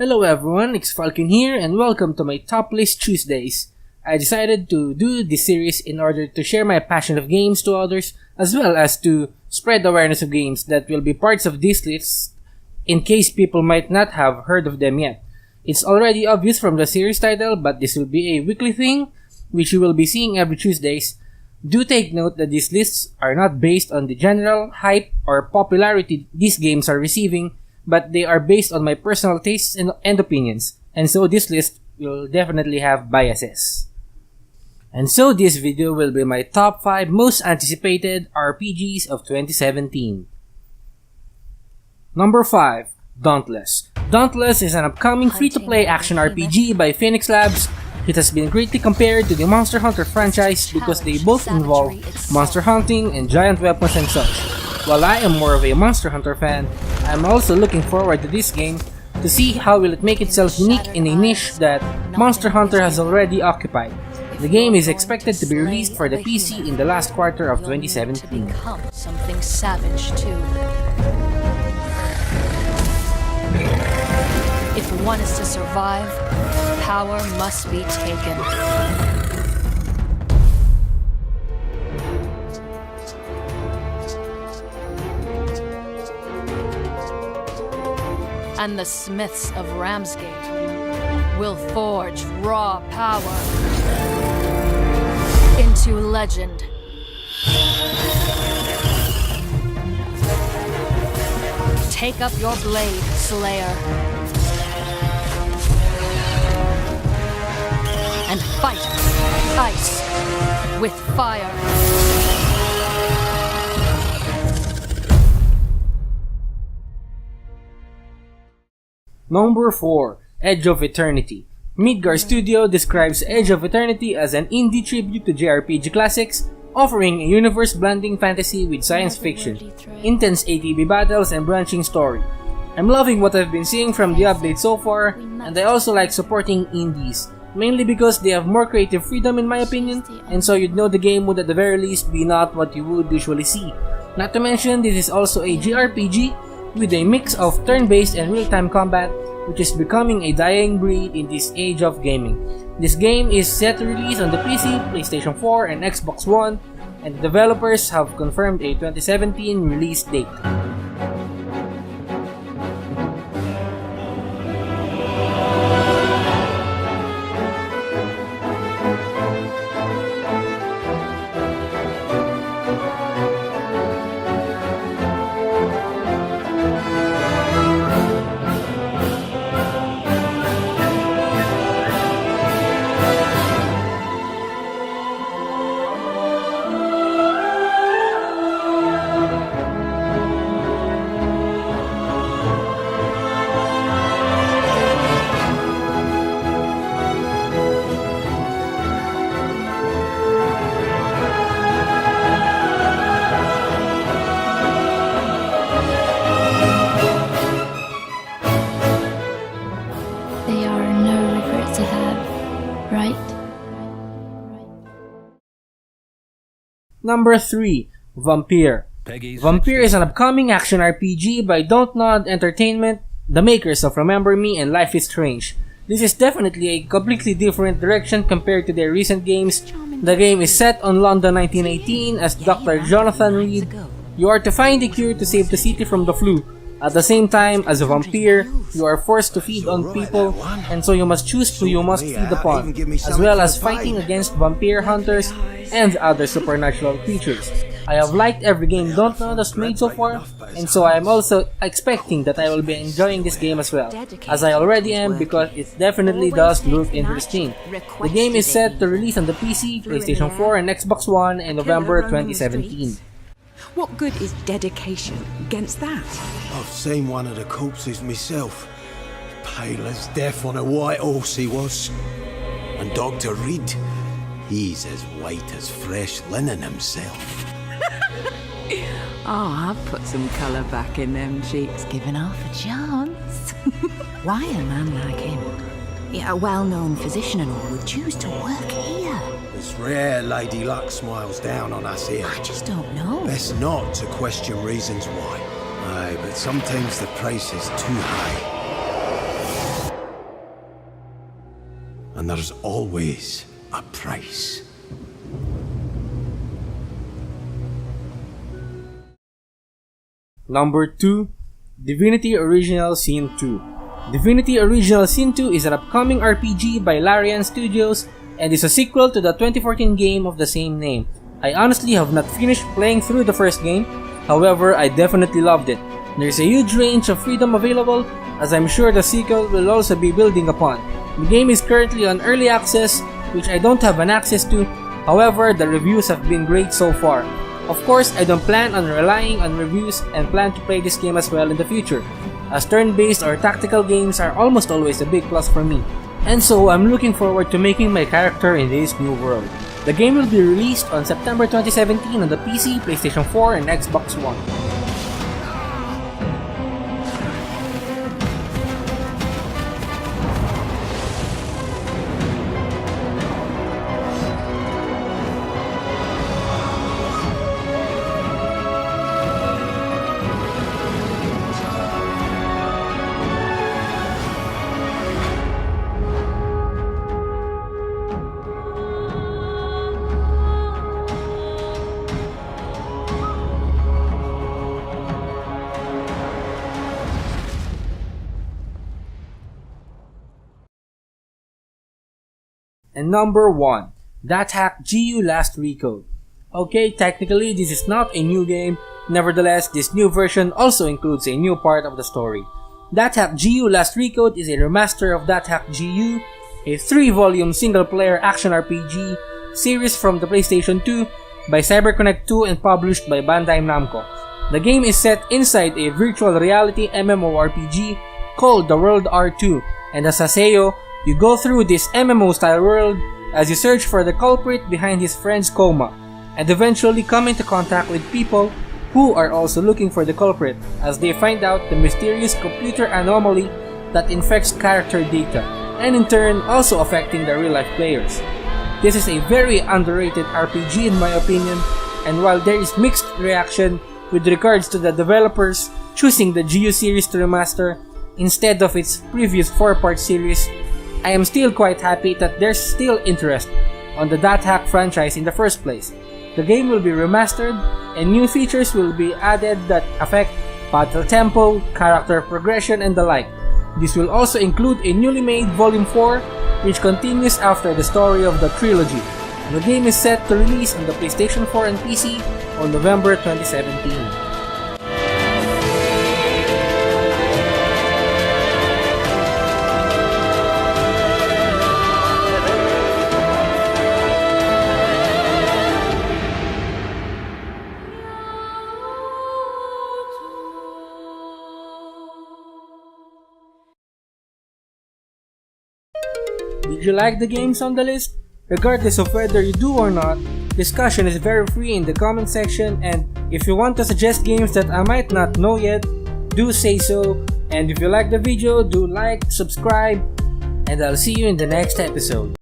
Hello everyone, XFalcon here and welcome to my Top List Tuesdays. I decided to do this series in order to share my passion of games to others as well as to spread awareness of games that will be parts of this list in case people might not have heard of them yet. It's already obvious from the series title, but this will be a weekly thing which you will be seeing every Tuesdays. Do take note that these lists are not based on the general hype or popularity these games are receiving, but they are based on my personal tastes and opinions, and so this list will definitely have biases. And so this video will be my top 5 most anticipated RPGs of 2017. Number 5. Dauntless. Dauntless is an upcoming free-to-play action RPG by Phoenix Labs. It has been greatly compared to the Monster Hunter franchise because they both involve monster hunting and giant weapons and such. While I am more of a Monster Hunter fan, I am also looking forward to this game to see how will it make itself unique in a niche that Monster Hunter has already occupied. The game is expected to be released for the PC in the last quarter of 2017. Something savage too. If one is to survive, power must be taken. And the smiths of Ramsgate will forge raw power into legend. Take up your blade, Slayer, and fight ice with fire. Number 4. Edge of Eternity. Midgar Studio describes Edge of Eternity as an indie tribute to JRPG classics, offering a universe-blending fantasy with science fiction, intense ATB battles, and branching story. I'm loving what I've been seeing from the update so far, and I also like supporting indies, mainly because they have more creative freedom in my opinion, and so you'd know the game would at the very least be not what you would usually see. Not to mention, this is also a JRPG with a mix of turn-based and real-time combat, which is becoming a dying breed in this age of gaming. This game is set to release on the PC, PlayStation 4, and Xbox One, and the developers have confirmed a 2017 release date. Number 3. Vampyr. Vampyr is an upcoming action RPG by Don't Nod Entertainment, the makers of Remember Me and Life is Strange. This is definitely a completely different direction compared to their recent games. The game is set on London 1918 as Dr. Jonathan Reed. You are to find a cure to save the city from the flu. At the same time, as a vampire, you are forced to feed on people, and so you must choose who you must feed upon, as well as fighting against vampire hunters and other supernatural creatures. I have liked every game Don't Know has made so far, and so I am also expecting that I will be enjoying this game as well, as I already am because it definitely does look interesting. The game is set to release on the PC, PlayStation 4, and Xbox One in November 2017. What good is dedication against that? I've seen one of the corpses myself. Pale as death on a white horse he was. And Dr. Reed, he's as white as fresh linen himself. Oh, I've put some colour back in them cheeks, given half a chance. Why a man like him, a well-known physician and all, would choose to work here? It's rare Lady Luck smiles down on us here. I just don't know. Best not to question reasons why. Aye, but sometimes the price is too high. and there's always a price. Number 2. Divinity Original Sin 2. Divinity Original Sin 2 is an upcoming RPG by Larian Studios and is a sequel to the 2014 game of the same name. I honestly have not finished playing through the first game, however I definitely loved it. There's a huge range of freedom available, as I'm sure the sequel will also be building upon. The game is currently on early access, which I don't have an access to, however the reviews have been great so far. Of course, I don't plan on relying on reviews and plan to play this game as well in the future, as turn-based or tactical games are almost always a big plus for me, and so I'm looking forward to making my character in this new world. The game will be released on September 2017 on the PC, PlayStation 4, and Xbox One. And number 1, That Hack GU Last Recode. Okay, technically this is not a new game, nevertheless this new version also includes a new part of the story. That Hack GU Last Recode is a remaster of That Hack GU, a 3-volume single-player action RPG series from the PlayStation 2 by CyberConnect 2 and published by Bandai Namco. The game is set inside a virtual reality MMORPG called The World R2, and as Saseo, you go through this MMO-style world as you search for the culprit behind his friend's coma, and eventually come into contact with people who are also looking for the culprit as they find out the mysterious computer anomaly that infects character data, and in turn also affecting the real-life players. This is a very underrated RPG in my opinion, and while there is mixed reaction with regards to the developers choosing the GU series to remaster instead of its previous 4-part series, I am still quite happy that there's still interest on the That Hack franchise in the first place. The game will be remastered and new features will be added that affect battle tempo, character progression, and the like. This will also include a newly made Volume 4 which continues after the story of the trilogy. The game is set to release on the PlayStation 4 and PC on November 2017. Did you like the games on the list? Regardless of whether you do or not, discussion is very free in the comment section, and if you want to suggest games that I might not know yet, do say so, and if you like the video, do like, subscribe, and I'll see you in the next episode.